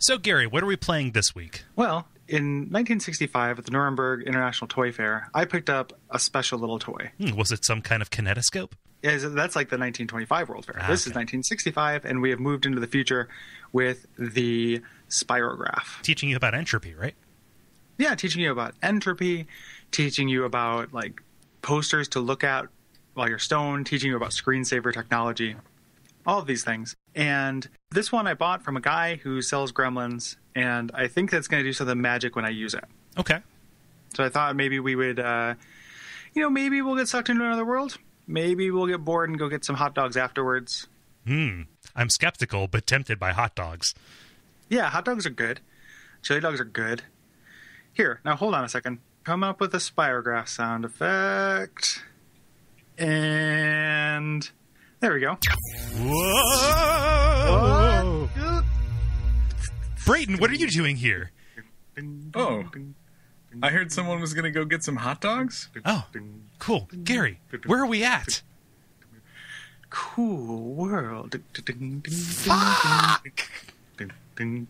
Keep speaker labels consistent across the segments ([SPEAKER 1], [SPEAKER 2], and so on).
[SPEAKER 1] So, Gary, what are we playing this week?
[SPEAKER 2] Well, in 1965 at the Nuremberg International Toy Fair, I picked up a special little toy.
[SPEAKER 1] Was it some kind of kinetoscope?
[SPEAKER 2] Yeah, that's like the 1925 World Fair. This is 1965, and we have moved into the future with the spirograph.
[SPEAKER 1] Teaching you about entropy, right?
[SPEAKER 2] Yeah, teaching you about entropy, teaching you about like posters to look at while you're stoned, teaching you about screensaver technology, all of these things. And this one I bought from a guy who sells gremlins, and I think that's going to do something magic when I use it.
[SPEAKER 1] Okay.
[SPEAKER 2] So I thought maybe we would, maybe we'll get sucked into another world. Maybe we'll get bored and go get some hot dogs afterwards.
[SPEAKER 1] I'm skeptical, but tempted by hot dogs.
[SPEAKER 2] Yeah, hot dogs are good. Chili dogs are good. Here, now hold on a second. Come up with a spirograph sound effect. And there we go.
[SPEAKER 1] Whoa!
[SPEAKER 2] What?
[SPEAKER 1] Brayton, what are you doing here?
[SPEAKER 3] Oh, I heard someone was going to go get some hot dogs.
[SPEAKER 1] Oh, cool. Gary, where are we at?
[SPEAKER 2] Cool world.
[SPEAKER 1] Fuck!
[SPEAKER 3] I'm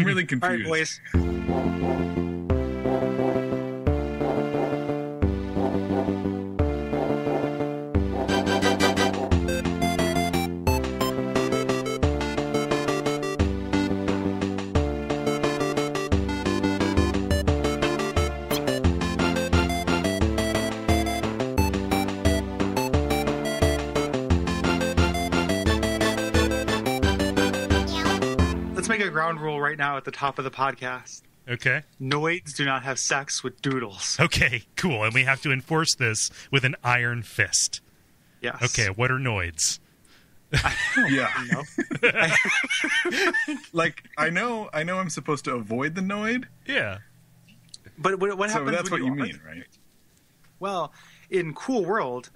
[SPEAKER 3] really confused.
[SPEAKER 2] All right, boys. Let's make a ground rule right now at the top of the podcast.
[SPEAKER 1] Okay.
[SPEAKER 2] Noids do not have sex with doodles.
[SPEAKER 1] Okay, cool. And we have to enforce this with an iron fist.
[SPEAKER 2] Yes.
[SPEAKER 1] Okay, what are noids?
[SPEAKER 3] Yeah.
[SPEAKER 2] No.
[SPEAKER 3] Like, I know I'm supposed to avoid the Noid.
[SPEAKER 1] Yeah.
[SPEAKER 2] But what
[SPEAKER 3] So
[SPEAKER 2] happens
[SPEAKER 3] that's
[SPEAKER 2] when
[SPEAKER 3] what you
[SPEAKER 2] are-
[SPEAKER 3] mean, right?
[SPEAKER 2] Well, in Cool World,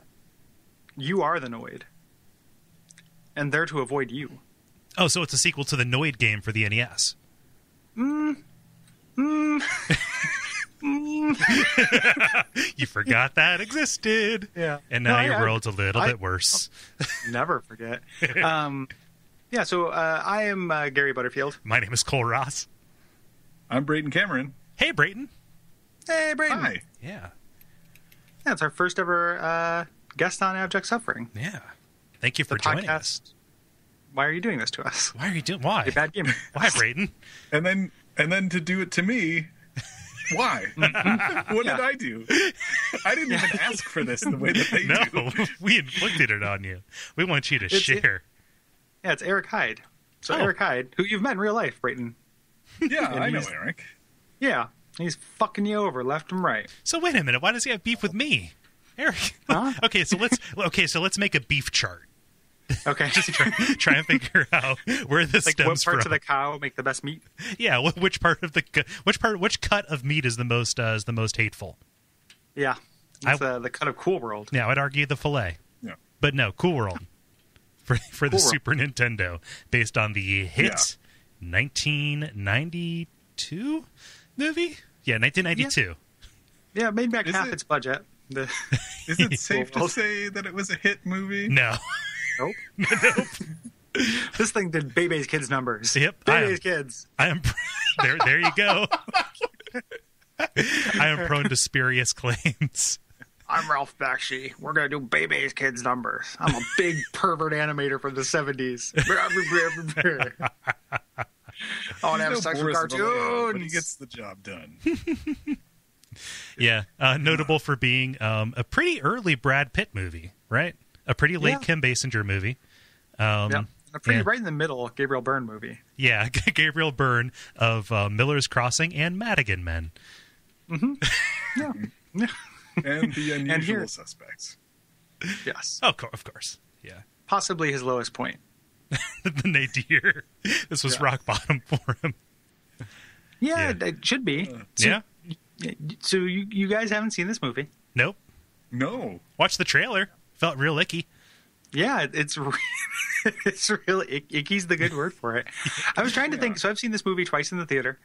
[SPEAKER 2] you are the Noid. And they're to avoid you.
[SPEAKER 1] Oh, so it's a sequel to the Noid game for the NES. You forgot that existed.
[SPEAKER 2] Yeah.
[SPEAKER 1] And now
[SPEAKER 2] No,
[SPEAKER 1] your
[SPEAKER 2] I-
[SPEAKER 1] world's a little
[SPEAKER 2] I-
[SPEAKER 1] bit worse.
[SPEAKER 2] Never forget. Yeah, so I am Gary Butterfield.
[SPEAKER 1] My name is Cole Ross.
[SPEAKER 3] I'm Brayton Cameron.
[SPEAKER 1] Hey, Brayton.
[SPEAKER 2] Hey, Brayton.
[SPEAKER 3] Hi.
[SPEAKER 1] Yeah.
[SPEAKER 2] Yeah, it's our first ever guest on Abject Suffering.
[SPEAKER 1] Yeah. Thank you for
[SPEAKER 2] The
[SPEAKER 1] joining
[SPEAKER 2] podcast.
[SPEAKER 1] us.
[SPEAKER 2] Why are you doing this to us?
[SPEAKER 1] Why are you doing? Why?
[SPEAKER 2] A bad game.
[SPEAKER 1] Why, Brayton?
[SPEAKER 3] And then to do it to me. Why? What did I do? I didn't even ask for this the way that they
[SPEAKER 1] No,
[SPEAKER 3] do.
[SPEAKER 1] we inflicted it on you. We want you to share.
[SPEAKER 2] Yeah, it's Eric Hyde. So
[SPEAKER 1] Oh.
[SPEAKER 2] Eric Hyde, who you've met in real life, Brayton.
[SPEAKER 3] Yeah, I know
[SPEAKER 2] he's-
[SPEAKER 3] Eric.
[SPEAKER 2] Yeah, he's fucking you over left and right.
[SPEAKER 1] So wait a minute. Why does he have beef with me, Eric?
[SPEAKER 2] Huh?
[SPEAKER 1] Okay, so let's make a beef chart.
[SPEAKER 2] Okay.
[SPEAKER 1] Just try and figure out where this
[SPEAKER 2] like
[SPEAKER 1] stems
[SPEAKER 2] what parts
[SPEAKER 1] from.
[SPEAKER 2] of the cow make the best meat?
[SPEAKER 1] Yeah, which cut of meat is the most hateful?
[SPEAKER 2] Yeah. It's the cut of Cool World.
[SPEAKER 1] Yeah, I'd argue the fillet.
[SPEAKER 3] Yeah.
[SPEAKER 1] But no, Cool World for the
[SPEAKER 2] Cool World.
[SPEAKER 1] Super Nintendo, based on the hit 1992 movie. Yeah, 1992.
[SPEAKER 2] Yeah, it made back
[SPEAKER 3] Is
[SPEAKER 2] half
[SPEAKER 3] it-
[SPEAKER 2] its budget.
[SPEAKER 3] Is it safe to
[SPEAKER 2] Well-
[SPEAKER 3] say that it was a hit movie?
[SPEAKER 1] No.
[SPEAKER 2] Nope. This thing did Bebe's Kids numbers.
[SPEAKER 1] Yep,
[SPEAKER 2] Bebe's Kids.
[SPEAKER 1] I am there. You go. I am prone to spurious claims.
[SPEAKER 2] I'm Ralph Bakshi. We're going to do Bebe's Kids numbers. I'm a big pervert animator from the 70s. I want to have
[SPEAKER 3] He's
[SPEAKER 2] sex
[SPEAKER 3] no
[SPEAKER 2] with
[SPEAKER 3] Boris Vallejo,
[SPEAKER 2] cartoons.
[SPEAKER 3] but he gets the job done.
[SPEAKER 1] Yeah, notable for being a pretty early Brad Pitt movie, right? A pretty late
[SPEAKER 2] Yeah.
[SPEAKER 1] Kim Basinger movie.
[SPEAKER 2] Yeah. A pretty
[SPEAKER 1] yeah.
[SPEAKER 2] right in the middle Gabriel Byrne movie.
[SPEAKER 1] Yeah, Gabriel Byrne of Miller's Crossing and Madigan Men.
[SPEAKER 2] Yeah. Yeah.
[SPEAKER 3] And the unusual
[SPEAKER 2] here-
[SPEAKER 3] suspects.
[SPEAKER 2] Yes.
[SPEAKER 1] Oh, of course. Yeah.
[SPEAKER 2] Possibly his lowest point.
[SPEAKER 1] The nadir. This was
[SPEAKER 2] Yeah.
[SPEAKER 1] rock bottom for him.
[SPEAKER 2] Yeah,
[SPEAKER 1] Yeah.
[SPEAKER 2] it should be.
[SPEAKER 1] Yeah?
[SPEAKER 2] So you guys haven't seen this movie?
[SPEAKER 1] Nope.
[SPEAKER 3] No.
[SPEAKER 1] Watch the trailer. Felt real icky.
[SPEAKER 2] Yeah, it's it's really icky's the good word for it. I was trying to think. So I've seen this movie twice in the theater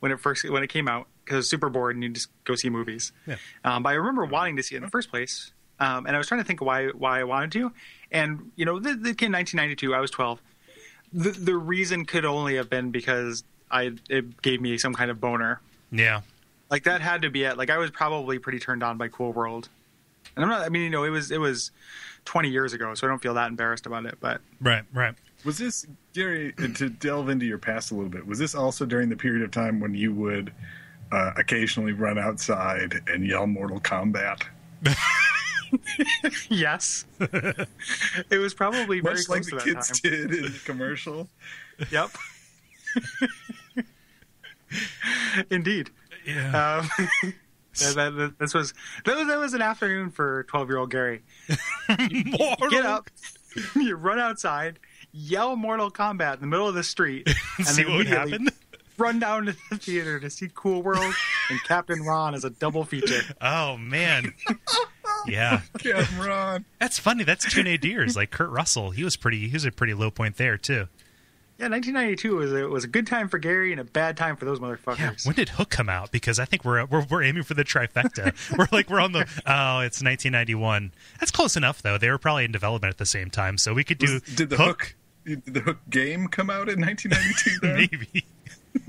[SPEAKER 2] when it came out because I was super bored and you just go see movies.
[SPEAKER 1] Yeah.
[SPEAKER 2] But I remember wanting to see it in the first place, and I was trying to think why I wanted to. And you know, the kid in 1992, I was 12, the reason could only have been because it gave me some kind of boner.
[SPEAKER 1] Yeah.
[SPEAKER 2] Like that had to be it. Like I was probably pretty turned on by Cool World. And I'm not, I mean, you know, it was 20 years ago, so I don't feel that embarrassed about it, but.
[SPEAKER 1] Right.
[SPEAKER 3] Was this, Gary, to delve into your past a little bit, was this also during the period of time when you would occasionally run outside and yell Mortal Kombat?
[SPEAKER 2] Yes. It was probably very
[SPEAKER 3] much
[SPEAKER 2] close
[SPEAKER 3] like
[SPEAKER 2] to
[SPEAKER 3] the
[SPEAKER 2] that
[SPEAKER 3] kids
[SPEAKER 2] time.
[SPEAKER 3] did in the commercial.
[SPEAKER 2] Yep. Indeed.
[SPEAKER 1] Yeah.
[SPEAKER 2] That was an afternoon for 12-year-old Gary. You get up, you run outside, yell Mortal Kombat in the middle of the street, and
[SPEAKER 1] See
[SPEAKER 2] then
[SPEAKER 1] what would
[SPEAKER 2] immediately
[SPEAKER 1] happen?
[SPEAKER 2] run down to the theater to see Cool World and Captain Ron as a double feature.
[SPEAKER 1] Oh, man. Yeah.
[SPEAKER 3] Cameron.
[SPEAKER 1] That's funny. That's two nadirs. Like Kurt Russell. He was a pretty low point there, too.
[SPEAKER 2] Yeah, 1992 was a good time for Gary and a bad time for those motherfuckers.
[SPEAKER 1] Yeah. When did Hook come out? Because I think we're aiming for the trifecta. we're on the it's 1991. That's close enough though. They were probably in development at the same time, so we could do.
[SPEAKER 3] Did the Hook game come out in 1992? Then?
[SPEAKER 1] Maybe.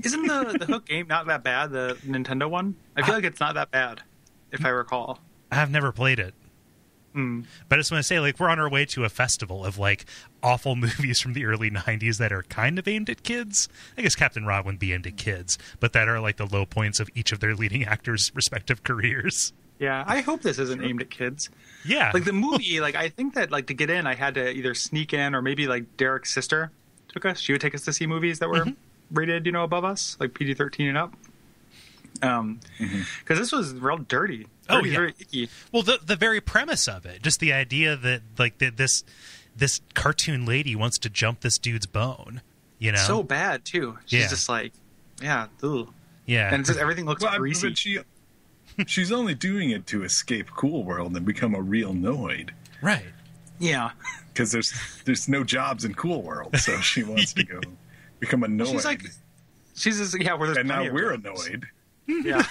[SPEAKER 2] Isn't the Hook game not that bad? The Nintendo one? I feel like it's not that bad, if I recall.
[SPEAKER 1] I've never played it. But I just want to say, like, we're on our way to a festival of like awful movies from the early 90s that are kind of aimed at kids. I guess Captain Rod wouldn't be aimed at kids, but that are like the low points of each of their leading actors' respective careers.
[SPEAKER 2] Yeah, I hope this isn't aimed at kids.
[SPEAKER 1] Yeah.
[SPEAKER 2] Like the movie, like I think that like to get in, I had to either sneak in or maybe like Derek's sister took us. She would take us to see movies that were rated, you know, above us, like PG-13 and up. Because this was real dirty.
[SPEAKER 1] Oh, yeah.
[SPEAKER 2] Very icky.
[SPEAKER 1] Well, the very premise of it, just the idea that like this cartoon lady wants to jump this dude's bone, you know,
[SPEAKER 2] So bad too. She's
[SPEAKER 1] Yeah.
[SPEAKER 2] just like, yeah, ugh.
[SPEAKER 1] yeah,
[SPEAKER 2] And just everything looks greasy.
[SPEAKER 3] But she's only doing it to escape Cool World and become a real Noid.
[SPEAKER 1] right.
[SPEAKER 2] Yeah.
[SPEAKER 3] Because there's no jobs in Cool World, so she wants to go become a Noid.
[SPEAKER 2] She's like, she's just, yeah, where there's
[SPEAKER 3] and now
[SPEAKER 2] plenty of
[SPEAKER 3] we're a
[SPEAKER 2] jobs.
[SPEAKER 3] Noid.
[SPEAKER 2] Yeah.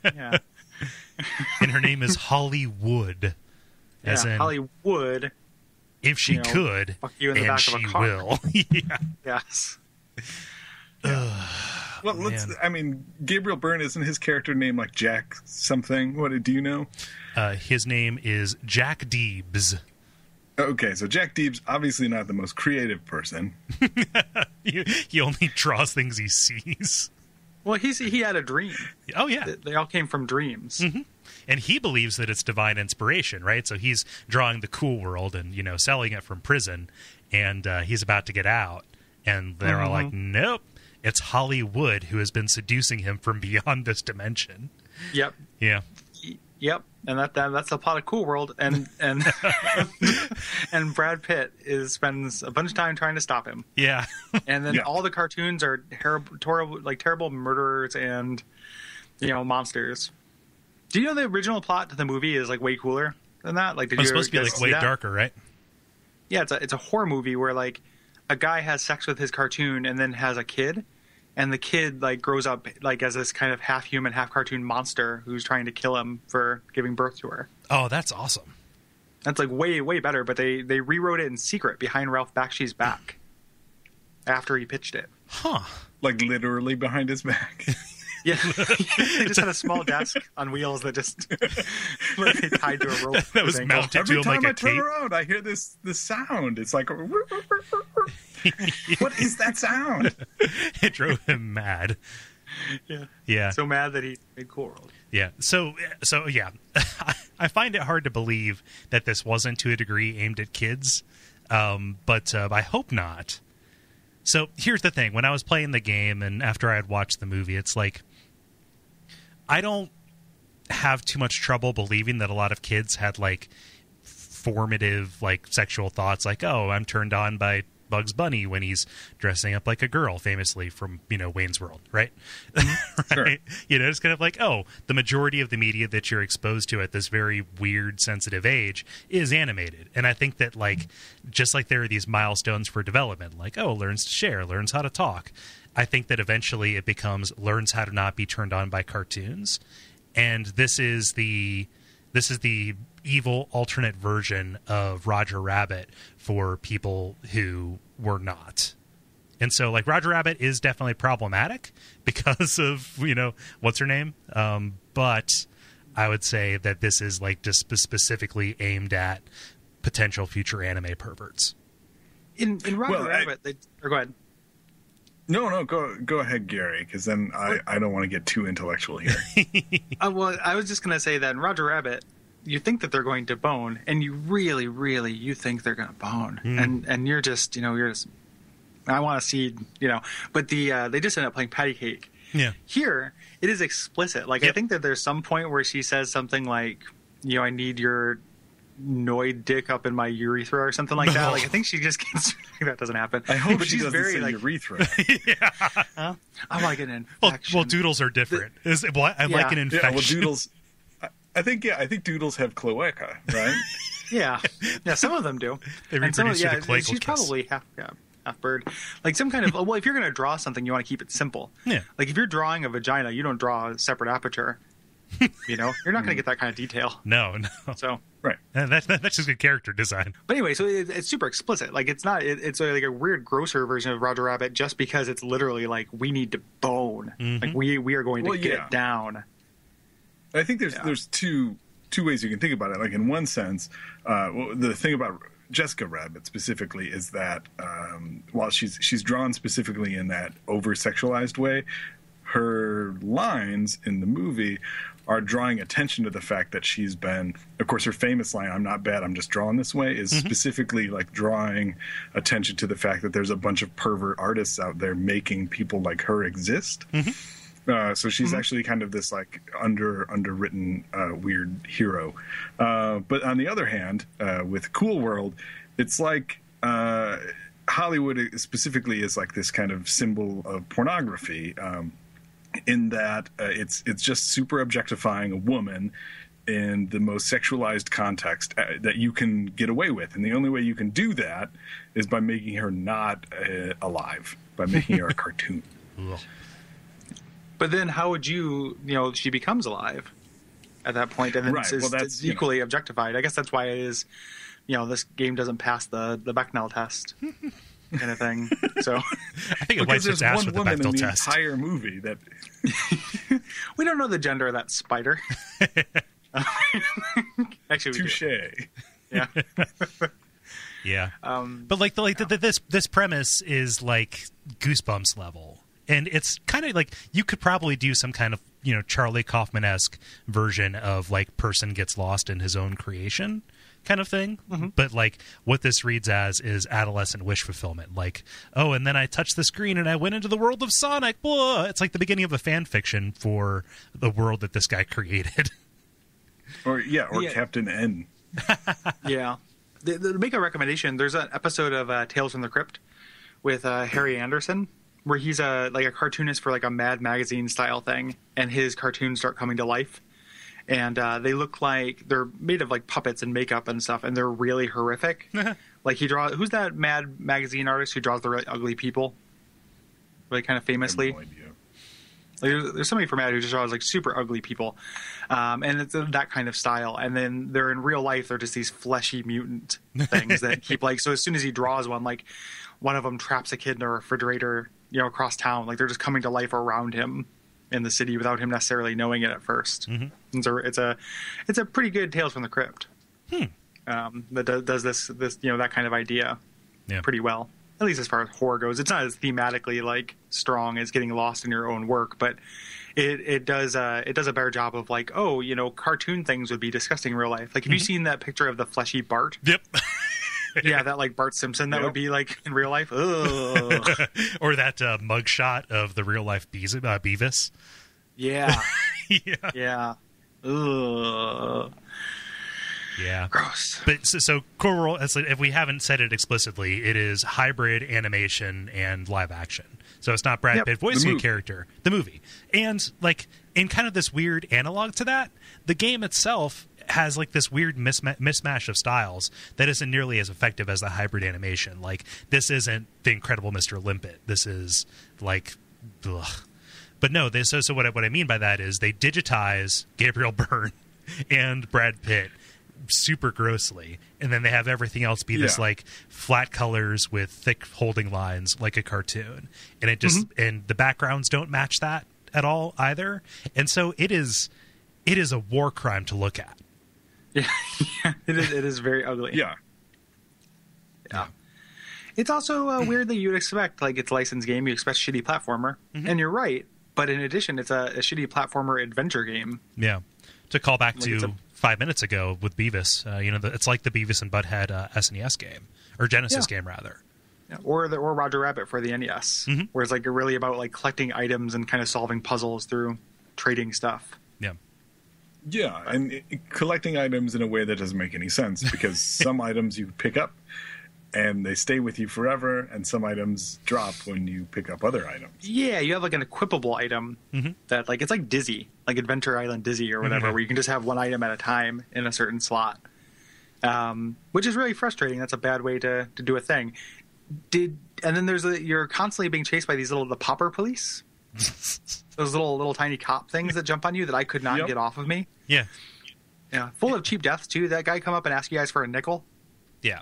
[SPEAKER 2] Yeah.
[SPEAKER 1] And her name is Hollywood, as
[SPEAKER 2] Yeah,
[SPEAKER 1] in
[SPEAKER 2] Hollywood.
[SPEAKER 1] if she
[SPEAKER 2] you know,
[SPEAKER 1] could,
[SPEAKER 2] fuck you in the
[SPEAKER 1] and
[SPEAKER 2] back of a
[SPEAKER 1] she
[SPEAKER 2] car.
[SPEAKER 1] will. Yeah.
[SPEAKER 2] Yes.
[SPEAKER 3] Well, Gabriel Byrne, isn't his character name like Jack something? What do you know?
[SPEAKER 1] His name is Jack Deebs.
[SPEAKER 3] Okay, so Jack Deeb's obviously not the most creative person.
[SPEAKER 1] He only draws things he sees.
[SPEAKER 2] Well, he had a dream.
[SPEAKER 1] Oh, yeah.
[SPEAKER 2] They all came from dreams.
[SPEAKER 1] And he believes that it's divine inspiration, right? So he's drawing the Cool World and, you know, selling it from prison. And he's about to get out. And they're all like, nope, it's Hollywood who has been seducing him from beyond this dimension.
[SPEAKER 2] Yep.
[SPEAKER 1] Yeah.
[SPEAKER 2] Yep. And that's the plot of Cool World. And and Brad Pitt spends a bunch of time trying to stop him.
[SPEAKER 1] Yeah.
[SPEAKER 2] And then
[SPEAKER 3] Yeah.
[SPEAKER 2] all the cartoons are terrible murderers and, you know, monsters. Do you know the original plot to the movie is like way cooler than that? Like,
[SPEAKER 1] It's supposed to be like way darker, right?
[SPEAKER 2] Yeah, it's a horror movie where like a guy has sex with his cartoon and then has a kid, and the kid like grows up like as this kind of half human, half cartoon monster who's trying to kill him for giving birth to her.
[SPEAKER 1] Oh, that's awesome.
[SPEAKER 2] That's like way better, but they rewrote it in secret behind Ralph Bakshi's back after he pitched it.
[SPEAKER 1] Huh.
[SPEAKER 3] Like literally behind his back.
[SPEAKER 2] Yeah, they just had a small desk on wheels that just like, they tied to a rope.
[SPEAKER 1] That was
[SPEAKER 2] with ankle.
[SPEAKER 1] mounted to
[SPEAKER 3] Every
[SPEAKER 1] him
[SPEAKER 3] time
[SPEAKER 1] like
[SPEAKER 3] I
[SPEAKER 1] a
[SPEAKER 3] turn
[SPEAKER 1] cape.
[SPEAKER 3] around, I hear this sound. It's like, what is that sound?
[SPEAKER 1] It drove him mad.
[SPEAKER 2] Yeah,
[SPEAKER 1] Yeah.
[SPEAKER 2] so mad that he made Cool World.
[SPEAKER 1] Yeah. So yeah, I find it hard to believe that this wasn't to a degree aimed at kids, but I hope not. So here's the thing: when I was playing the game and after I had watched the movie, it's like I don't have too much trouble believing that a lot of kids had like formative like sexual thoughts, like, oh, I'm turned on by Bugs Bunny when he's dressing up like a girl, famously from, you know, Wayne's World, right?
[SPEAKER 3] Sure.
[SPEAKER 1] Right? You know, it's kind of like, oh, the majority of the media that you're exposed to at this very weird, sensitive age is animated. And I think that, like, just like there are these milestones for development, like, oh, learns to share, learns how to talk. I think that eventually it becomes learns how to not be turned on by cartoons. And this is the evil alternate version of Roger Rabbit for people who were not. And so, like, Roger Rabbit is definitely problematic because of, what's her name? But I would say that this is, like, just specifically aimed at potential future anime perverts.
[SPEAKER 2] In Roger Rabbit, go ahead.
[SPEAKER 3] No, go ahead, Gary, because then I don't want to get too intellectual here.
[SPEAKER 2] Well, I was just going to say that in Roger Rabbit, you think that they're going to bone, and you really, really, you think they're going to bone. And you're just, I want to see, but they just end up playing patty cake.
[SPEAKER 1] Yeah.
[SPEAKER 2] Here, it is explicit. Like,
[SPEAKER 1] Yep.
[SPEAKER 2] I think that there's some point where she says something like, I need your Noid dick up in my urethra or something like that. Like, I think she just gets that doesn't happen.
[SPEAKER 3] I hope
[SPEAKER 2] but
[SPEAKER 3] she doesn't say urethra.
[SPEAKER 2] Huh? I'm like an infection.
[SPEAKER 1] Well, doodles are different. Like an infection.
[SPEAKER 3] Yeah, well, doodles. I think doodles have cloaca, right?
[SPEAKER 2] Yeah, some of them do.
[SPEAKER 1] They reproduce through the cloacal
[SPEAKER 2] she's
[SPEAKER 1] kiss.
[SPEAKER 2] probably half bird. Like some kind of. Well, if you're going to draw something, you want to keep it simple.
[SPEAKER 1] Yeah.
[SPEAKER 2] Like if you're drawing a vagina, you don't draw a separate aperture. You're not going to get that kind of detail.
[SPEAKER 1] No.
[SPEAKER 2] So.
[SPEAKER 3] Right.
[SPEAKER 1] And that's just good character design.
[SPEAKER 2] But anyway, so it's super explicit. Like it's not. It's like a weird, grosser version of Roger Rabbit, just because it's literally like we need to bone.
[SPEAKER 1] Mm-hmm.
[SPEAKER 2] Like we are going to get it down.
[SPEAKER 3] I think there's two ways you can think about it. Like in one sense, the thing about Jessica Rabbit specifically is that while she's drawn specifically in that over-sexualized way, her lines in the movie are drawing attention to the fact that she's been, of course, her famous line, "I'm not bad, I'm just drawn this way," is specifically like drawing attention to the fact that there's a bunch of pervert artists out there making people like her exist. So she's actually kind of this like underwritten weird hero. But on the other hand, with Cool World, it's like Hollywood specifically is like this kind of symbol of pornography. In that it's just super objectifying a woman in the most sexualized context that you can get away with. And the only way you can do that is by making her not alive, by making her a cartoon.
[SPEAKER 2] But then how would she becomes alive at that point, and then
[SPEAKER 3] Right.
[SPEAKER 2] it's equally objectified. I guess that's why it is, this game doesn't pass the Bechdel test kind of thing. So
[SPEAKER 1] I think it wipes its ass with the
[SPEAKER 3] woman
[SPEAKER 1] Bechdel
[SPEAKER 3] in the
[SPEAKER 1] test.
[SPEAKER 3] entire movie that
[SPEAKER 2] we don't know the gender of that spider. Actually, we
[SPEAKER 3] touche.
[SPEAKER 2] do. Yeah.
[SPEAKER 1] Yeah. But like this premise is like Goosebumps level. And it's kind of like you could probably do some kind of, Charlie Kaufman-esque version of like person gets lost in his own creation kind of thing. But like what this reads as is adolescent wish fulfillment. Like, oh, and then I touched the screen and I went into the world of Sonic. Blah. It's like the beginning of a fan fiction for the world that this guy created.
[SPEAKER 3] Or Captain N.
[SPEAKER 2] Yeah. To make a recommendation, there's an episode of Tales from the Crypt with Harry Anderson, where he's a cartoonist for like a Mad Magazine style thing, and his cartoons start coming to life, and they look like they're made of like puppets and makeup and stuff, and they're really horrific. Like who's that Mad Magazine artist who draws the really ugly people, really kind of famously?
[SPEAKER 3] I have no idea.
[SPEAKER 2] Like, there's somebody from Mad who just draws like super ugly people, and it's that kind of style. And then they're in real life, they're just these fleshy mutant things that keep like. So as soon as he draws one, like one of them traps a kid in a refrigerator, across town. Like they're just coming to life around him in the city without him necessarily knowing it at first. And so it's a pretty good Tales from the Crypt. That does this that kind of idea pretty well. At least as far as horror goes. It's not as thematically like strong as getting lost in your own work, but it does a better job of like, cartoon things would be disgusting in real life. Like, have you seen that picture of the fleshy Bart?
[SPEAKER 1] Yep.
[SPEAKER 2] Yeah, that like Bart Simpson that would be like in real life. Ugh.
[SPEAKER 1] Or that mugshot of the real life Beavis.
[SPEAKER 2] Yeah.
[SPEAKER 1] Yeah.
[SPEAKER 2] Yeah. Ugh.
[SPEAKER 1] Yeah.
[SPEAKER 2] Gross.
[SPEAKER 1] But so Cool World, if we haven't said it explicitly, it is hybrid animation and live action. So it's not Brad Pitt voicing a character, the movie. And like in kind of this weird analog to that, the game itself has like this weird mismatch of styles that isn't nearly as effective as the hybrid animation. Like this isn't The Incredible Mr. Limpet. This is like, ugh. But no, so what I mean by that is they digitize Gabriel Byrne and Brad Pitt super grossly, and then they have everything else be this like flat colors with thick holding lines like a cartoon, and it just and the backgrounds don't match that at all either, and so it is a war crime to look at.
[SPEAKER 2] Yeah, it is very ugly.
[SPEAKER 3] Yeah.
[SPEAKER 2] It's also weird that you'd expect, like, it's a licensed game, you expect shitty platformer, and you're right, but in addition, it's a shitty platformer adventure game.
[SPEAKER 1] Yeah. To call back to 5 minutes ago with Beavis, it's like the Beavis and Butthead SNES game, or Genesis game, rather.
[SPEAKER 2] Yeah. Or Roger Rabbit for the NES, where it's, like, really about, like, collecting items and kind of solving puzzles through trading stuff.
[SPEAKER 1] Yeah.
[SPEAKER 3] Yeah, and collecting items in a way that doesn't make any sense, because some items you pick up and they stay with you forever, and some items drop when you pick up other items.
[SPEAKER 2] Yeah, you have like an equipable item that, like, it's like Dizzy, like Adventure Island Dizzy or whatever, where you can just have one item at a time in a certain slot, which is really frustrating. That's a bad way to do a thing. And then you're constantly being chased by these the popper police. Those little tiny cop things that jump on you that I could not get off of me.
[SPEAKER 1] Yeah.
[SPEAKER 2] Yeah. Full of cheap deaths too. That guy come up and ask you guys for a nickel.
[SPEAKER 1] Yeah.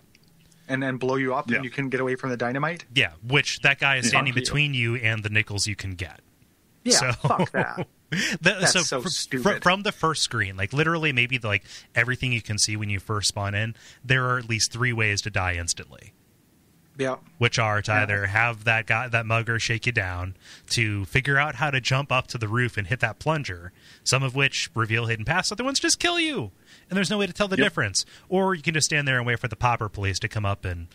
[SPEAKER 2] And then blow you up and you couldn't get away from the dynamite.
[SPEAKER 1] Yeah, which that guy is standing between you and the nickels you can get.
[SPEAKER 2] Yeah,
[SPEAKER 1] so,
[SPEAKER 2] fuck that. That's so stupid.
[SPEAKER 1] From the first screen, like literally maybe like everything you can see when you first spawn in, there are at least 3 ways to die instantly.
[SPEAKER 2] Yeah.
[SPEAKER 1] Which are to either have that mugger shake you down, to figure out how to jump up to the roof and hit that plunger, some of which reveal hidden paths, other ones just kill you. And there's no way to tell the difference. Or you can just stand there and wait for the popper police to come up and,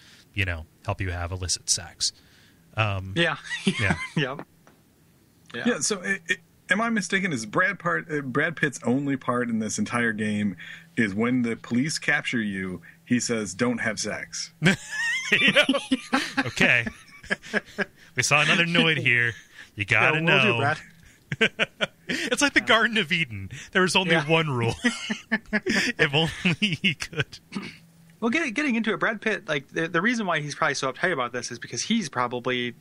[SPEAKER 1] help you have illicit sex.
[SPEAKER 2] Yeah.
[SPEAKER 3] So am I mistaken? Is Brad Pitt's only part in this entire game is when the police capture you, he says, "Don't have sex."
[SPEAKER 1] Okay. We saw another Noid here. You gotta know.
[SPEAKER 2] Do, Brad.
[SPEAKER 1] It's like the Garden of Eden. There was only one rule. If only he could.
[SPEAKER 2] Well, getting into it, Brad Pitt, like the reason why he's probably so uptight about this is because he's probably,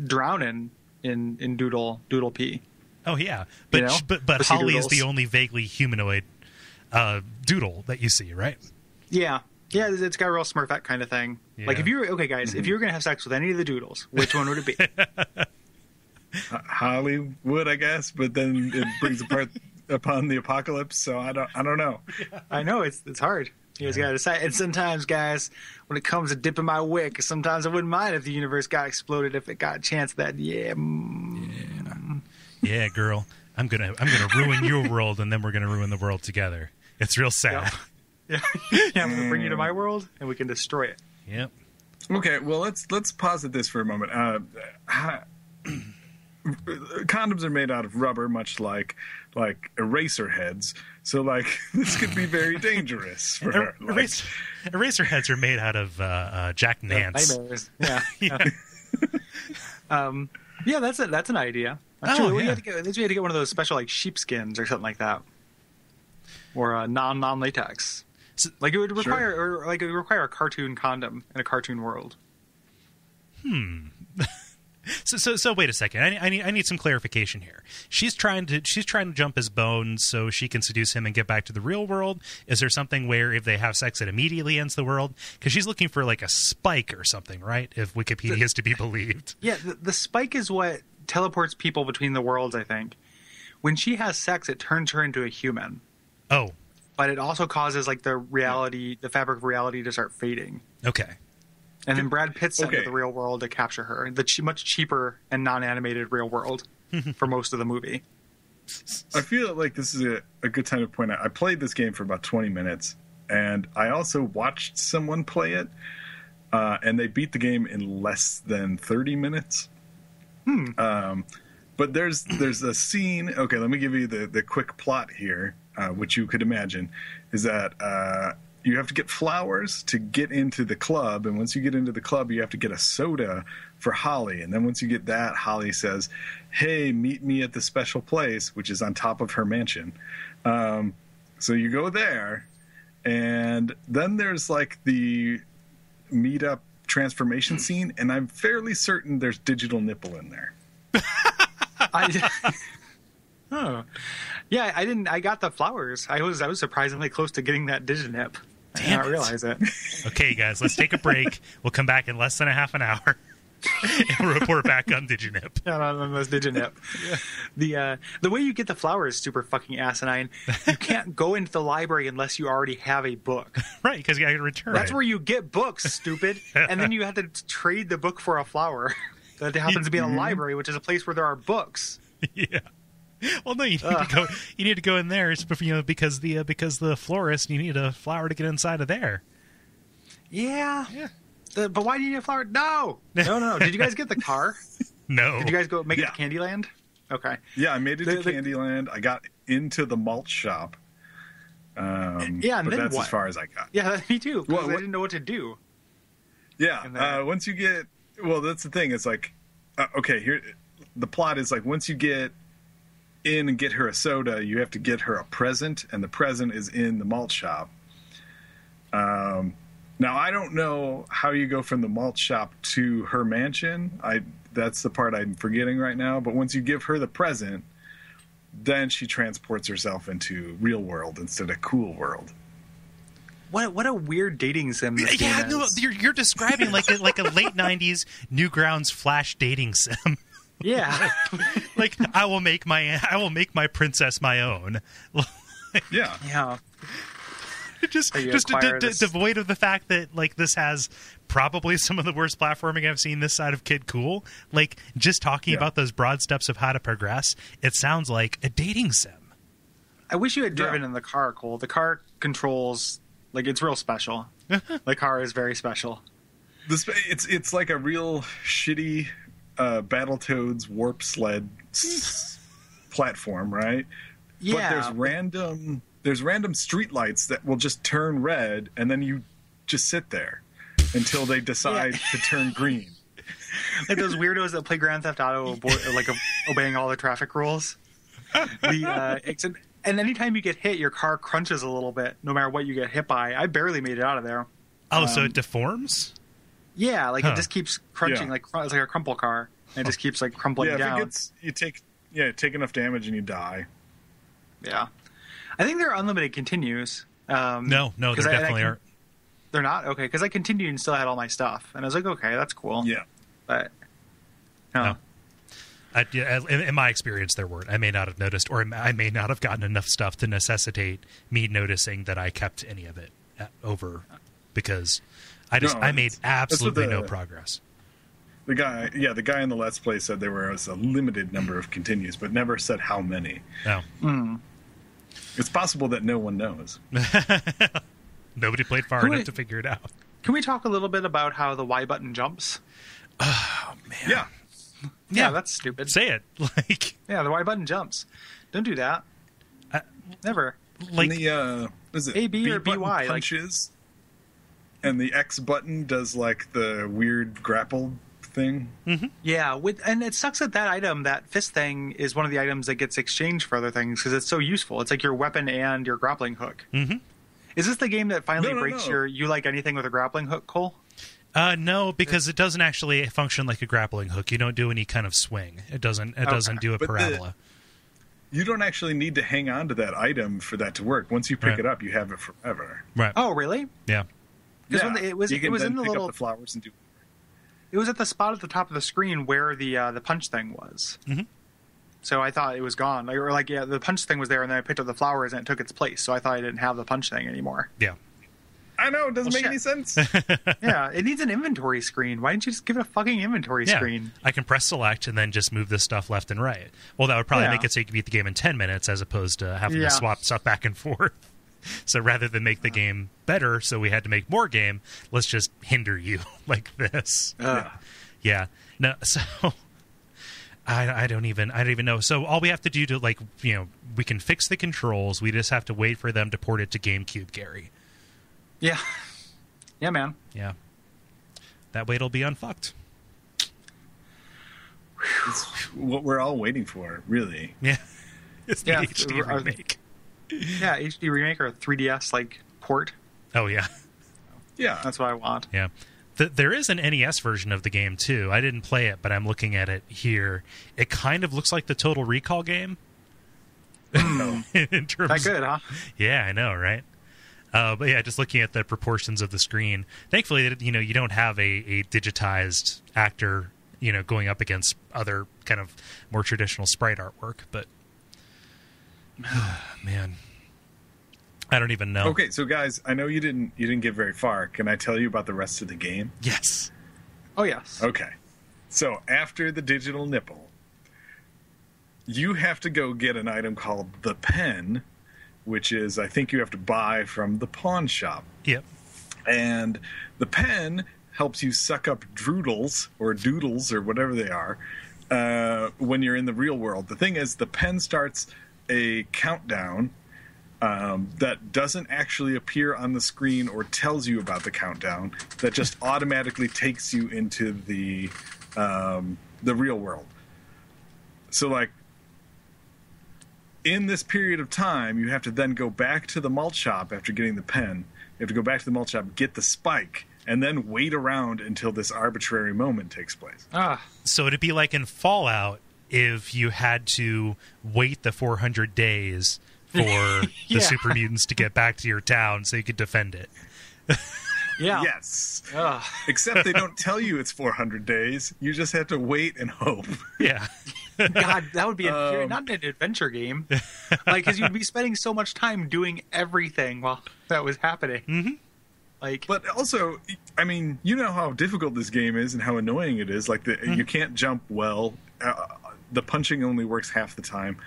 [SPEAKER 2] drowning in doodle pee.
[SPEAKER 1] Oh yeah, but Holly is the only vaguely humanoid doodle that you see, right?
[SPEAKER 2] Yeah. Yeah, it's got a real Smurfette kind of thing. Yeah. Like, if you were going to have sex with any of the doodles, which one would it be?
[SPEAKER 3] Hollywood, I guess, but then it brings upon the apocalypse, so I don't know.
[SPEAKER 2] Yeah. I know, it's hard. You guys got to decide. And sometimes, guys, when it comes to dipping my wick, sometimes I wouldn't mind if the universe got exploded, if it got a chance that, yeah,
[SPEAKER 1] girl, I'm gonna ruin your world, and then we're gonna ruin the world together. It's real sad.
[SPEAKER 2] Yeah, I'm going to bring you to my world, and we can destroy it.
[SPEAKER 1] Yep.
[SPEAKER 3] Okay, well, let's pause at this for a moment. Condoms are made out of rubber, much like eraser heads. So, like, this could be very dangerous for her.
[SPEAKER 1] Eraser heads are made out of Jack Nance.
[SPEAKER 2] Nightmares. Yeah. That's an idea. Actually, we had to get one of those special, like, sheepskins or something like that, or non-latex. So, like, it would require, a cartoon condom in a cartoon world.
[SPEAKER 1] So wait a second. I need some clarification here. She's trying to jump his bones so she can seduce him and get back to the real world. Is there something where if they have sex, it immediately ends the world? Because she's looking for like a spike or something, right? If Wikipedia is to be believed.
[SPEAKER 2] Yeah, the spike is what teleports people between the worlds. I think when she has sex, it turns her into a human.
[SPEAKER 1] Oh.
[SPEAKER 2] But it also causes, like, the fabric of reality to start fading.
[SPEAKER 1] Okay.
[SPEAKER 2] And then Brad Pitt's sent to the real world to capture her. The much cheaper and non-animated real world for most of the movie.
[SPEAKER 3] I feel like this is a good time to point out. I played this game for about 20 minutes, and I also watched someone play it, and they beat the game in less than 30 minutes. But there's a scene. Okay, let me give you the quick plot here. Which you could imagine, is that you have to get flowers to get into the club, and once you get into the club, you have to get a soda for Holly, and then once you get that, Holly says, "Hey, meet me at the special place," which is on top of her mansion. So you go there, and then there's like the meet-up transformation scene, and I'm fairly certain there's digital nipple in there.
[SPEAKER 2] Oh. Yeah, I didn't. I got the flowers. I was surprisingly close to getting that Diginip. I did not realize it.
[SPEAKER 1] Okay, guys, let's take a break. We'll come back in less than a half an hour and report back on Diginip.
[SPEAKER 2] Yeah, on this Diginip. Yeah. The way you get the flowers is super fucking asinine. You can't go into the library unless you already have a book.
[SPEAKER 1] Right, because you got to return.
[SPEAKER 2] That's where you get books, stupid. And then you have to trade the book for a flower that happens to be in a library, which is a place where there are books.
[SPEAKER 1] Yeah. Well, no, you need to go. You need to go in there, because the florist. You need a flower to get inside of there.
[SPEAKER 2] Yeah. But why do you need a flower? No. Did you guys get the car?
[SPEAKER 1] No.
[SPEAKER 2] Did you guys go make it to Candyland? Okay.
[SPEAKER 3] Yeah, I made it to Candyland. I got into the malt shop.
[SPEAKER 2] And
[SPEAKER 3] but
[SPEAKER 2] then
[SPEAKER 3] that's
[SPEAKER 2] what?
[SPEAKER 3] as far as I got.
[SPEAKER 2] Yeah, me too. Because I didn't know what to do.
[SPEAKER 3] Yeah. Once you get, well, that's the thing. It's like, okay, here, the plot is like once you get in and get her a soda, you have to get her a present, and the present is in the malt shop. Now I don't know how you go from the malt shop to her mansion. That's the part I'm forgetting right now. But once you give her the present, then she transports herself into real world instead of cool world.
[SPEAKER 2] What a weird dating sim.
[SPEAKER 1] Yeah, no, you're describing like a late '90s Newgrounds Flash dating sim.
[SPEAKER 2] Yeah.
[SPEAKER 1] Like I will make my princess my own.
[SPEAKER 3] Yeah.
[SPEAKER 2] Yeah.
[SPEAKER 1] Just devoid of the fact that like this has probably some of the worst platforming I've seen this side of Kid Cool. Like just talking about those broad steps of how to progress, it sounds like a dating sim.
[SPEAKER 2] I wish you had driven in the car, Cole. The car controls like it's real special. The car is very special.
[SPEAKER 3] It's like a real shitty Battletoads warp sled platform, right?
[SPEAKER 2] Yeah.
[SPEAKER 3] But there's random streetlights that will just turn red, and then you just sit there until they decide to turn green.
[SPEAKER 2] Like those weirdos that play Grand Theft Auto, obeying all the traffic rules. And anytime you get hit, your car crunches a little bit, no matter what you get hit by. I barely made it out of there.
[SPEAKER 1] Oh, so it deforms?
[SPEAKER 2] Yeah, like it just keeps crunching, like it's like a crumple car. And it just keeps like crumpling down.
[SPEAKER 3] You take enough damage and you die.
[SPEAKER 2] Yeah. I think they're unlimited continues.
[SPEAKER 1] No, there definitely aren't.
[SPEAKER 2] They're not? Okay, because I continued and still had all my stuff. And I was like, okay, that's cool.
[SPEAKER 3] Yeah.
[SPEAKER 2] But, no.
[SPEAKER 1] In my experience, there weren't. I may not have noticed, or I may not have gotten enough stuff to necessitate me noticing that I kept any of it over, because I made absolutely no progress.
[SPEAKER 3] The guy in the Let's Play said there was a limited number of continues, but never said how many.
[SPEAKER 1] No.
[SPEAKER 3] It's possible that no one knows.
[SPEAKER 1] Nobody played far enough to figure it out.
[SPEAKER 2] Can we talk a little bit about how the Y button jumps?
[SPEAKER 1] Oh, man.
[SPEAKER 2] Yeah, that's stupid.
[SPEAKER 1] Say it.
[SPEAKER 2] Yeah, the Y button jumps. Don't do that. Never.
[SPEAKER 3] Like is it
[SPEAKER 2] A, B, or
[SPEAKER 3] button
[SPEAKER 2] BY?
[SPEAKER 3] punches, and the X button does like the weird grapple thing.
[SPEAKER 2] Mm-hmm. Yeah, and it sucks that item, that fist thing, is one of the items that gets exchanged for other things because it's so useful. It's like your weapon and your grappling hook.
[SPEAKER 1] Mm-hmm.
[SPEAKER 2] Is this the game that finally breaks you like anything with a grappling hook, Cole?
[SPEAKER 1] No, because it doesn't actually function like a grappling hook. You don't do any kind of swing. It doesn't do a parabola.
[SPEAKER 3] You don't actually need to hang on to that item for that to work. Once you pick it up, you have it forever.
[SPEAKER 1] Right.
[SPEAKER 2] Oh, really?
[SPEAKER 1] Yeah.
[SPEAKER 3] Yeah.
[SPEAKER 2] It was
[SPEAKER 3] you can
[SPEAKER 2] in the
[SPEAKER 3] pick
[SPEAKER 2] little
[SPEAKER 3] up the flowers and do.
[SPEAKER 2] It was at the spot at the top of the screen where the punch thing was.
[SPEAKER 1] Mm-hmm.
[SPEAKER 2] So I thought it was gone. The punch thing was there, and then I picked up the flowers, and it took its place. So I thought I didn't have the punch thing anymore.
[SPEAKER 1] Yeah.
[SPEAKER 3] I know, it doesn't make any sense.
[SPEAKER 2] Yeah, it needs an inventory screen. Why didn't you just give it a fucking inventory screen?
[SPEAKER 1] I can press select and then just move this stuff left and right. Well, that would probably make it so you could beat the game in 10 minutes as opposed to having to swap stuff back and forth. So rather than make the game better, so we had to make more game, let's just hinder you like this. Yeah. No, so I don't even know. So all we have to do to we can fix the controls. We just have to wait for them to port it to GameCube, Gary.
[SPEAKER 2] Yeah. Yeah, man.
[SPEAKER 1] Yeah. That way it'll be unfucked.
[SPEAKER 3] It's what we're all waiting for, really.
[SPEAKER 1] Yeah. It's the HD remake.
[SPEAKER 2] Yeah, HD remake or 3DS port.
[SPEAKER 1] Oh, yeah.
[SPEAKER 2] Yeah. That's what I want.
[SPEAKER 1] Yeah. There is an NES version of the game, too. I didn't play it, but I'm looking at it here. It kind of looks like the Total Recall game. in terms.
[SPEAKER 2] That good, huh?
[SPEAKER 1] Yeah, I know, right? But yeah, just looking at the proportions of the screen. Thankfully, you don't have a digitized actor, going up against other kind of more traditional sprite artwork. But man, I don't even know.
[SPEAKER 3] Okay, so guys, I know you didn't get very far. Can I tell you about the rest of the game?
[SPEAKER 1] Yes.
[SPEAKER 2] Oh, yes.
[SPEAKER 3] Okay. So after the digital nipple, you have to go get an item called the pen, which is, I think you have to buy from the pawn shop.
[SPEAKER 1] Yep.
[SPEAKER 3] And the pen helps you suck up droodles or doodles or whatever they are when you're in the real world. The thing is, the pen starts a countdown that doesn't actually appear on the screen or tells you about the countdown. That just automatically takes you into the real world. So, like, in this period of time, you have to then go back to the malt shop after getting the pen. You have to go back to the malt shop, get the spike, and then wait around until this arbitrary moment takes place.
[SPEAKER 1] So it'd be like in Fallout if you had to wait the 400 days for the super mutants to get back to your town so you could defend it.
[SPEAKER 2] Yeah.
[SPEAKER 3] Yes. Except they don't tell you it's 400 days. You just have to wait and hope.
[SPEAKER 1] Yeah.
[SPEAKER 2] God, that would be not an adventure game. Because you'd be spending so much time doing everything while that was happening.
[SPEAKER 1] Mm-hmm.
[SPEAKER 3] But also, I mean, you know how difficult this game is and how annoying it is. Like, you can't jump well. The punching only works half the time.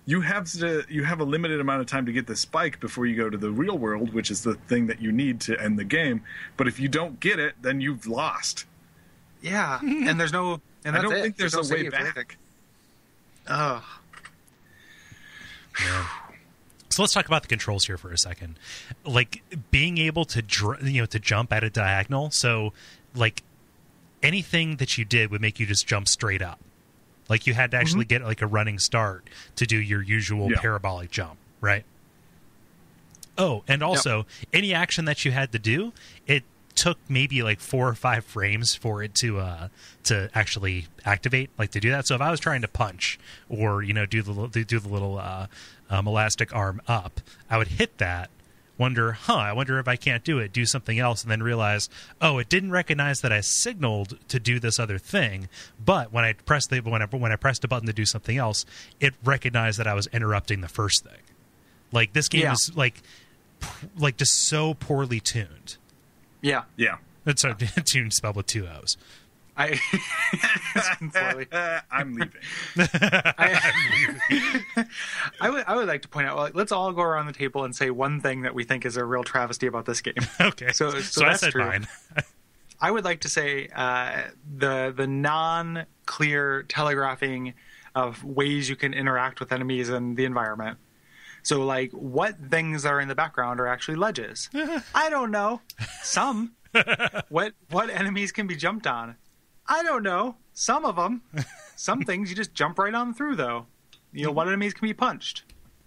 [SPEAKER 3] You have a limited amount of time to get the spike before you go to the real world, which is the thing that you need to end the game. But if you don't get it, then you've lost.
[SPEAKER 2] Yeah, and there's no. And
[SPEAKER 3] I don't think
[SPEAKER 2] there's
[SPEAKER 3] there's
[SPEAKER 2] no
[SPEAKER 3] a way
[SPEAKER 2] save
[SPEAKER 3] back.
[SPEAKER 1] Yeah. So let's talk about the controls here for a second. Like, being able to to jump at a diagonal. So, like, anything that you did would make you just jump straight up. Like, you had to actually get like a running start to do your usual parabolic jump, right? Oh, and also any action that you had to do, it took maybe like 4 or 5 frames for it to actually activate, like to do that. So if I was trying to punch or do the little elastic arm up, I would hit that, I wonder if I can't do it, do something else, and then realize, oh, it didn't recognize that I signaled to do this other thing, but when I pressed a button to do something else, it recognized that I was interrupting the first thing. Like, this game is like just so poorly tuned.
[SPEAKER 2] Yeah.
[SPEAKER 1] It's tuned spelled with 2 O's.
[SPEAKER 2] I'm
[SPEAKER 3] leaving.
[SPEAKER 2] I would like to point out, like, let's all go around the table and say one thing that we think is a real travesty about this game.
[SPEAKER 1] Okay.
[SPEAKER 2] So
[SPEAKER 1] I
[SPEAKER 2] that's
[SPEAKER 1] said
[SPEAKER 2] true.
[SPEAKER 1] mine.
[SPEAKER 2] I would like to say the non-clear telegraphing of ways you can interact with enemies and the environment. So, like, what things that are in the background are actually ledges? I don't know. Some. What enemies can be jumped on? I don't know. Some of them. Some things you just jump right on through, though. What enemies can be punched?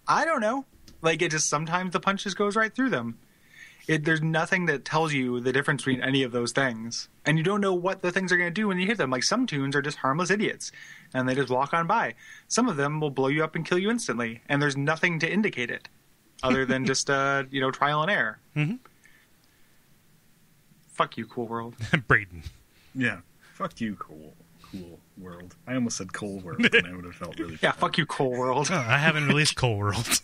[SPEAKER 2] I don't know. Like, it just sometimes the punch just goes right through them. There's nothing that tells you the difference between any of those things. And you don't know what the things are going to do when you hit them. Like, some tunes are just harmless idiots, and they just walk on by. Some of them will blow you up and kill you instantly, and there's nothing to indicate it other than just, trial and error.
[SPEAKER 1] Mm-hmm.
[SPEAKER 2] Fuck you, Cool World.
[SPEAKER 1] Brayton.
[SPEAKER 3] Yeah. Fuck you, cool world. I almost said Cool World, and I would have felt really bad.
[SPEAKER 2] Fuck you, Cool World.
[SPEAKER 1] Oh, I haven't released Cool World.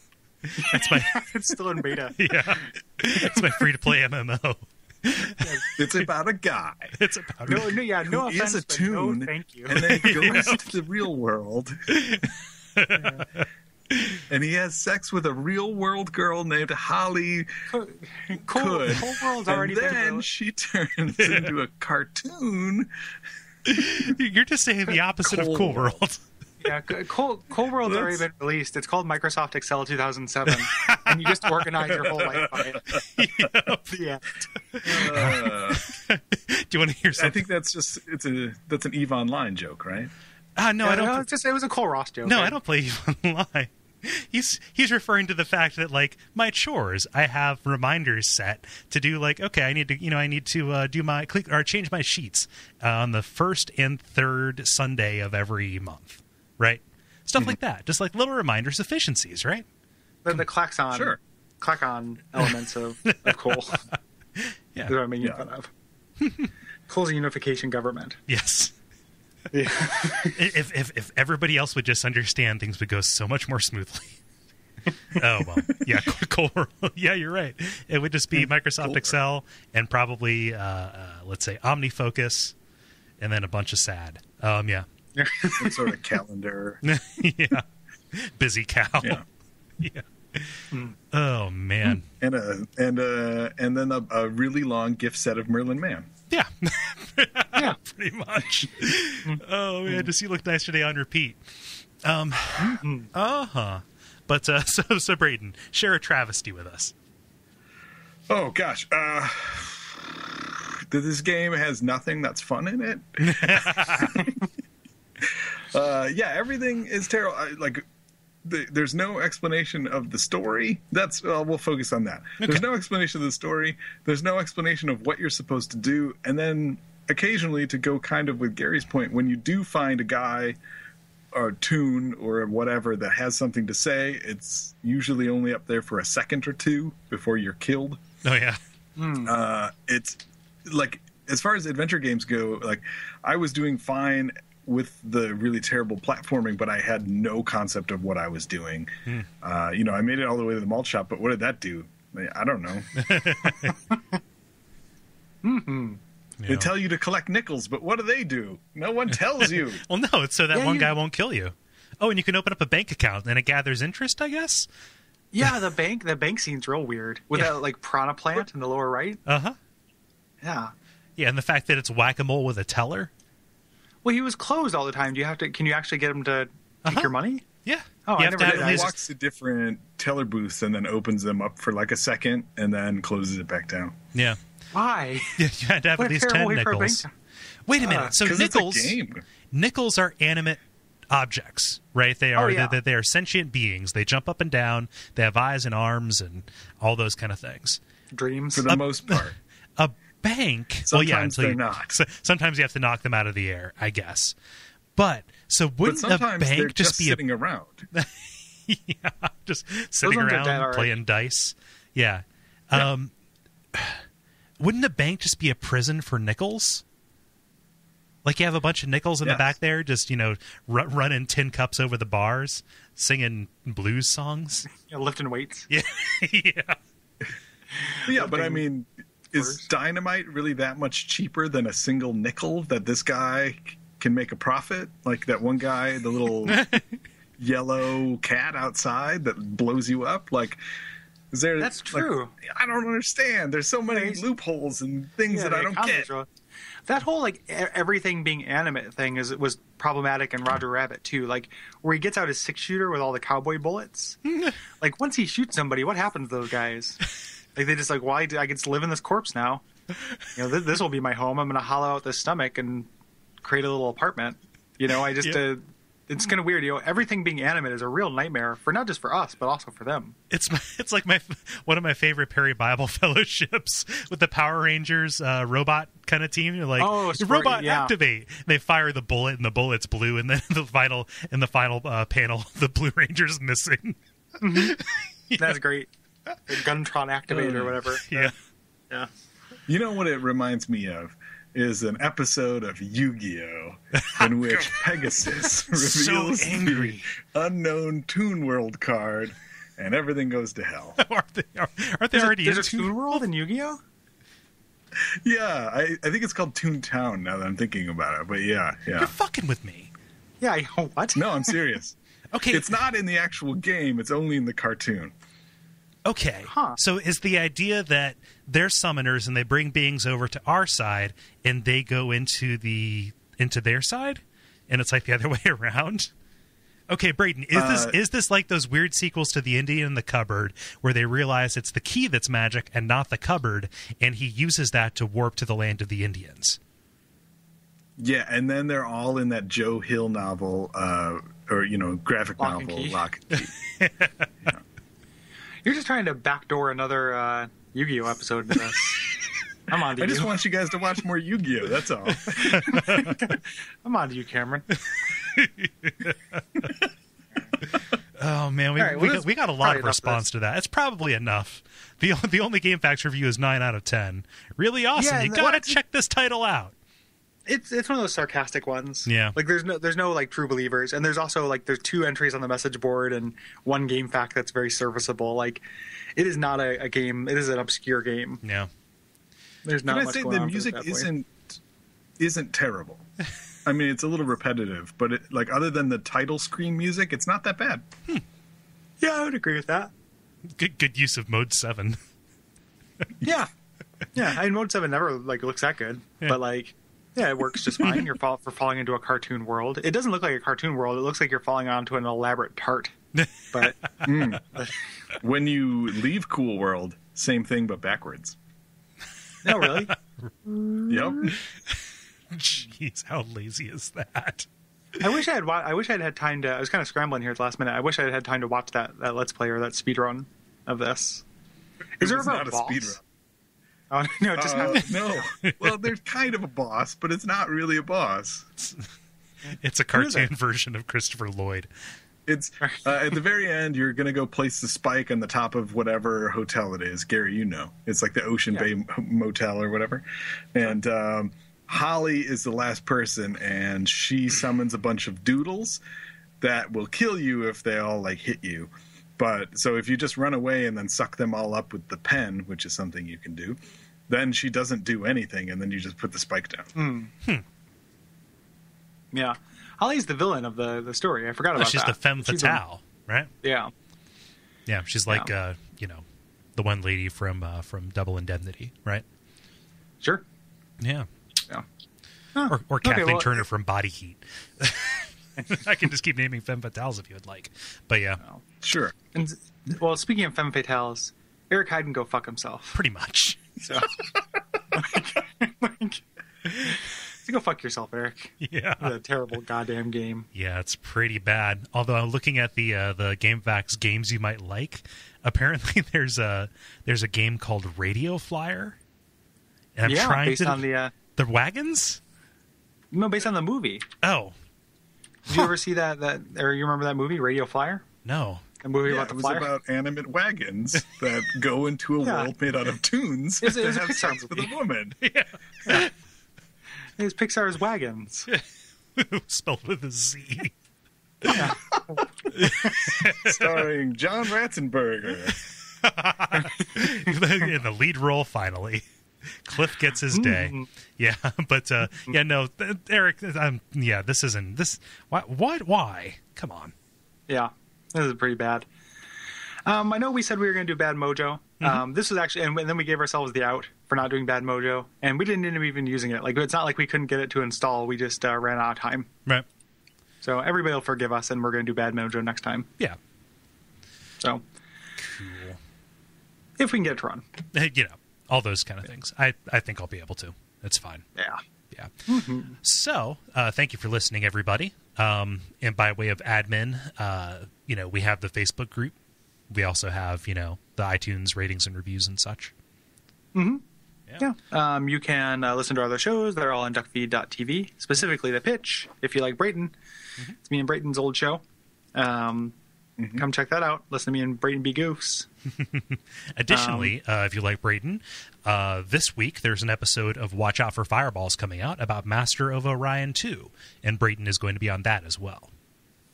[SPEAKER 1] That's my.
[SPEAKER 2] It's still in beta.
[SPEAKER 1] Yeah, it's my free-to-play MMO.
[SPEAKER 3] It's about a guy.
[SPEAKER 1] It's about
[SPEAKER 2] no offense,
[SPEAKER 3] is a tune,
[SPEAKER 2] no thank you.
[SPEAKER 3] and then he goes to the real world, and he has sex with a real world girl named Holly.
[SPEAKER 2] Cool World's already
[SPEAKER 3] and then
[SPEAKER 2] been
[SPEAKER 3] she turns into a cartoon.
[SPEAKER 1] You're just saying the opposite of Cool World.
[SPEAKER 2] Yeah, Cool World's already been released. It's called Microsoft Excel 2007, and you just organize your whole life by it. Yeah.
[SPEAKER 1] Do you want to hear something?
[SPEAKER 3] I think that's an EVE Online joke, right?
[SPEAKER 1] No, I don't.
[SPEAKER 2] It was a Cole Ross joke.
[SPEAKER 1] No, I don't play EVE Online. He's referring to the fact that, like, my chores, I have reminders set to do, like, okay, I need to do my change my sheets on the first and third Sunday of every month, right? Stuff like that. Just like little reminders, efficiencies, right?
[SPEAKER 2] Then the klaxon elements of coal.
[SPEAKER 1] Yeah.
[SPEAKER 2] Is what I'm making fun of. Coal's a unification government.
[SPEAKER 1] Yes.
[SPEAKER 2] Yeah.
[SPEAKER 1] If everybody else would just understand, things would go so much more smoothly. Oh, well. Yeah, coal. Yeah, you're right. It would just be Microsoft Excel and probably, let's say, OmniFocus, and then a bunch of SAD. Yeah.
[SPEAKER 3] Some sort of calendar.
[SPEAKER 1] Yeah. Busy cow. Yeah. Yeah. Oh, man.
[SPEAKER 3] And then a really long gift set of Merlin Man.
[SPEAKER 1] Yeah. Yeah, pretty much. Oh, man, does he look nice today on repeat? Uh-huh. But, so Brayton, share a travesty with us.
[SPEAKER 3] Oh, gosh. This game has nothing that's fun in it. Yeah, everything is terrible. There's no explanation of the story. We'll focus on that. Okay. There's no explanation of the story. There's no explanation of what you're supposed to do. And then occasionally, to go kind of with Gary's point, when you do find a guy or toon or whatever that has something to say, it's usually only up there for a second or two before you're killed.
[SPEAKER 1] Oh, yeah.
[SPEAKER 3] It's like, as far as adventure games go, like, I was doing fine with the really terrible platforming, but I had no concept of what I was doing. I made it all the way to the malt shop, but what did that do? I don't know. They tell you to collect nickels, but what do they do? No one tells you.
[SPEAKER 1] Well, no, it's so that one guy won't kill you. Oh, and you can open up a bank account, and it gathers interest, I guess?
[SPEAKER 2] Yeah, the bank scene's real weird. With that, like, piranha plant in the lower right.
[SPEAKER 1] Uh-huh.
[SPEAKER 2] Yeah.
[SPEAKER 1] Yeah, and the fact that it's whack-a-mole with a teller.
[SPEAKER 2] Well, he was closed all the time. Can you actually get him to take your money?
[SPEAKER 1] Yeah.
[SPEAKER 2] Oh, I never did that.
[SPEAKER 3] He walks to different teller booths and then opens them up for like a second and then closes it back down.
[SPEAKER 1] Yeah.
[SPEAKER 2] Why?
[SPEAKER 1] Yeah, you had to have at least 10 nickels. Wait a minute. So nickels are animate objects, right? They are they are sentient beings. They jump up and down. They have eyes and arms and all those kind of things.
[SPEAKER 2] Dreams
[SPEAKER 3] for the most part.
[SPEAKER 1] A bank.
[SPEAKER 3] Sometimes they're not.
[SPEAKER 1] Sometimes you have to knock them out of the air, I guess. But so wouldn't a bank just be
[SPEAKER 3] sitting around?
[SPEAKER 1] Yeah, just sitting around playing dice. Yeah. Wouldn't a bank just be a prison for nickels? Like you have a bunch of nickels in the back there, just running tin cups over the bars, singing blues songs.
[SPEAKER 2] Yeah, lifting weights.
[SPEAKER 1] Yeah, yeah.
[SPEAKER 3] Yeah, but I mean, is dynamite really that much cheaper than a single nickel that this guy can make a profit? Like that one guy, the little yellow cat outside that blows you up? Like, is there?
[SPEAKER 2] That's true.
[SPEAKER 3] Like, I don't understand. There's so many loopholes and things that I don't get.
[SPEAKER 2] That whole like everything being animate thing was problematic in Roger Rabbit too. Like where he gets out his 6-shooter with all the cowboy bullets. Like once he shoots somebody, what happens to those guys? Like they just like, why do I get to live in this corpse now? This will be my home. I'm going to hollow out this stomach and create a little apartment. It's kind of weird. Everything being animate is a real nightmare for not just for us, but also for them.
[SPEAKER 1] It's like one of my favorite Perry Bible fellowships with the Power Rangers robot kind of team. You're like, robot activate. They fire the bullet, and the bullet's blue, and then in the final panel, the Blue Ranger's missing.
[SPEAKER 2] Mm-hmm. That's great. The Guntron activate or whatever.
[SPEAKER 1] Yeah.
[SPEAKER 2] Yeah.
[SPEAKER 3] You know what it reminds me of? Is an episode of Yu-Gi-Oh! In which Pegasus reveals the unknown Toon World card, and everything goes to hell.
[SPEAKER 1] Aren't they already in
[SPEAKER 2] There's a Toon World in Yu-Gi-Oh?
[SPEAKER 3] Yeah, I think it's called Toon Town now that I'm thinking about it, but yeah.
[SPEAKER 1] You're fucking with me.
[SPEAKER 2] Yeah, what?
[SPEAKER 3] No, I'm serious.
[SPEAKER 1] Okay.
[SPEAKER 3] It's not in the actual game, it's only in the cartoon.
[SPEAKER 1] Okay, So is the idea that they're summoners and they bring beings over to our side and they go into their side, and it's like the other way around? Okay, Brayton, is this like those weird sequels to The Indian in the Cupboard where they realize it's the key that's magic and not the cupboard, and he uses that to warp to the land of the Indians?
[SPEAKER 3] Yeah, and then they're all in that Joe Hill novel, or graphic novel, Lock and Key. Yeah.
[SPEAKER 2] You're just trying to backdoor another Yu-Gi-Oh episode to us. I'm on to you.
[SPEAKER 3] I just want you guys to watch more Yu-Gi-Oh! That's all.
[SPEAKER 2] I'm on to you, Cameron.
[SPEAKER 1] Oh man, we got a lot of response to that. It's probably enough. The only Game Facts review is 9 out of 10. Really awesome.
[SPEAKER 2] Yeah,
[SPEAKER 1] you gotta check this title out.
[SPEAKER 2] It's one of those sarcastic ones.
[SPEAKER 1] Yeah.
[SPEAKER 2] Like there's no like true believers, and there's also like there's 2 entries on the message board and 1 game fact that's very serviceable. Like it is not a game. It is an obscure game.
[SPEAKER 1] Yeah.
[SPEAKER 2] There's not much going on.
[SPEAKER 3] The music isn't terrible. I mean, it's a little repetitive, but like other than the title screen music, it's not that bad.
[SPEAKER 2] Yeah, I would agree with that.
[SPEAKER 1] Good use of Mode 7.
[SPEAKER 2] Yeah. I mean, Mode 7 never like looks that good, but like. Yeah, it works just fine. You're for falling into a cartoon world. It doesn't look like a cartoon world. It looks like you're falling onto an elaborate tart. But
[SPEAKER 3] when you leave Cool World, same thing but backwards.
[SPEAKER 2] No, really?
[SPEAKER 3] Yep.
[SPEAKER 1] Jeez, how lazy is that?
[SPEAKER 2] I wish I'd had time to. I was kind of scrambling here at the last minute. I wish I had time to watch that Let's Play or that speedrun of this. Is there ever
[SPEAKER 3] not
[SPEAKER 2] a boss?
[SPEAKER 3] speedrun?
[SPEAKER 2] Oh no, just
[SPEAKER 3] no. Well, there's kind of a boss, but it's not really a boss.
[SPEAKER 1] It's a cartoon version of Christopher Lloyd.
[SPEAKER 3] It's at the very end. You're gonna go place the spike on the top of whatever hotel it is. Gary, you know, it's like the Ocean Bay Motel or whatever. And Holly is the last person, and she summons a bunch of doodles that will kill you if they all like hit you. But so if you just run away and then suck them all up with the pen, which is something you can do, then she doesn't do anything, and then you just put the spike down.
[SPEAKER 2] Yeah. Holly's the villain of the story. I forgot about that.
[SPEAKER 1] She's the femme fatale, right?
[SPEAKER 2] Yeah.
[SPEAKER 1] Yeah, she's like, the one lady from Double Indemnity, right?
[SPEAKER 2] Sure.
[SPEAKER 1] Yeah.
[SPEAKER 2] Huh.
[SPEAKER 1] Or Kathleen Turner from Body Heat. I can just keep naming femme fatales if you would like. But yeah.
[SPEAKER 2] Oh.
[SPEAKER 3] Sure.
[SPEAKER 2] And, well, speaking of femme fatales, Eric Hyde can go fuck himself.
[SPEAKER 1] Pretty much.
[SPEAKER 2] So, go fuck yourself, Eric.
[SPEAKER 1] Yeah.
[SPEAKER 2] It's a terrible goddamn game.
[SPEAKER 1] Yeah, it's pretty bad. Although I'm looking at the Game Facts games you might like. Apparently there's a game called Radio Flyer. And I'm trying
[SPEAKER 2] based on the
[SPEAKER 1] wagons?
[SPEAKER 2] No, based on the movie.
[SPEAKER 1] Oh.
[SPEAKER 2] Did you ever see that or you remember that movie, Radio Flyer?
[SPEAKER 1] No.
[SPEAKER 2] A movie about the flyer?
[SPEAKER 3] It was about animate wagons that go into a world made out of tunes
[SPEAKER 2] it was
[SPEAKER 3] to
[SPEAKER 2] a
[SPEAKER 3] have
[SPEAKER 2] Pixar
[SPEAKER 3] sex
[SPEAKER 2] movie.
[SPEAKER 3] with a woman.
[SPEAKER 2] Yeah. It was Pixar's Wagons.
[SPEAKER 1] Spelled with a Z.
[SPEAKER 2] Yeah.
[SPEAKER 3] Starring John Ratzenberger.
[SPEAKER 1] In the lead role, finally. Cliff gets his day. Yeah, but Eric, this isn't this. Why? Come on.
[SPEAKER 2] Yeah, this is pretty bad. I know we said we were going to do Bad Mojo. This was actually, and then we gave ourselves the out for not doing Bad Mojo, and we didn't end up even using it. Like, it's not like we couldn't get it to install. We just ran out of time.
[SPEAKER 1] Right.
[SPEAKER 2] So everybody will forgive us, and we're going to do Bad Mojo next time.
[SPEAKER 1] Yeah.
[SPEAKER 2] So.
[SPEAKER 1] Cool.
[SPEAKER 2] If we can get it to run.
[SPEAKER 1] All those kind of things. I think I'll be able to. It's fine.
[SPEAKER 2] Yeah.
[SPEAKER 1] Yeah. So, thank you for listening, everybody. And by way of admin, we have the Facebook group. We also have, the iTunes ratings and reviews and such.
[SPEAKER 2] Mm-hmm. Yeah. You can listen to our other shows. They're all on Duckfeed.tv, specifically The Pitch, if you like Brayton. It's me and Brayton's old show. Come check that out. Listen to me and Brayton be goofs.
[SPEAKER 1] Additionally, if you like Brayton, this week there's an episode of Watch Out for Fireballs coming out about Master of Orion 2, and Brayton is going to be on that as well.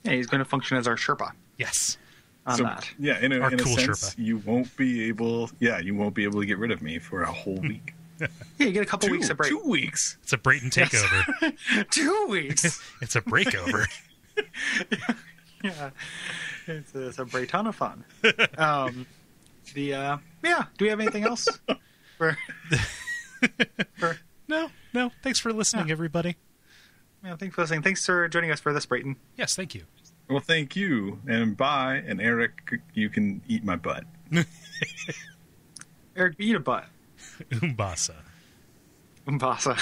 [SPEAKER 2] Yeah, he's going to function as our Sherpa.
[SPEAKER 1] Yes.
[SPEAKER 2] On that.
[SPEAKER 3] Yeah, in a
[SPEAKER 1] cool
[SPEAKER 3] sense,
[SPEAKER 1] Sherpa.
[SPEAKER 3] you won't be able to get rid of me for a whole week.
[SPEAKER 2] Yeah, you get a couple weeks of break.
[SPEAKER 3] 2 weeks.
[SPEAKER 1] It's a Brayton takeover.
[SPEAKER 2] 2 weeks.
[SPEAKER 1] It's a breakover.
[SPEAKER 2] Yeah. It's a great ton of fun. Do we have anything else?
[SPEAKER 1] No. Thanks for listening, everybody.
[SPEAKER 2] Yeah, thanks for listening. Thanks for joining us for this, Brayton.
[SPEAKER 1] Yes, thank you.
[SPEAKER 3] Well, thank you. And bye. And Eric, you can eat my butt.
[SPEAKER 2] Eric, eat a butt.
[SPEAKER 1] Umbasa.
[SPEAKER 2] Umbasa.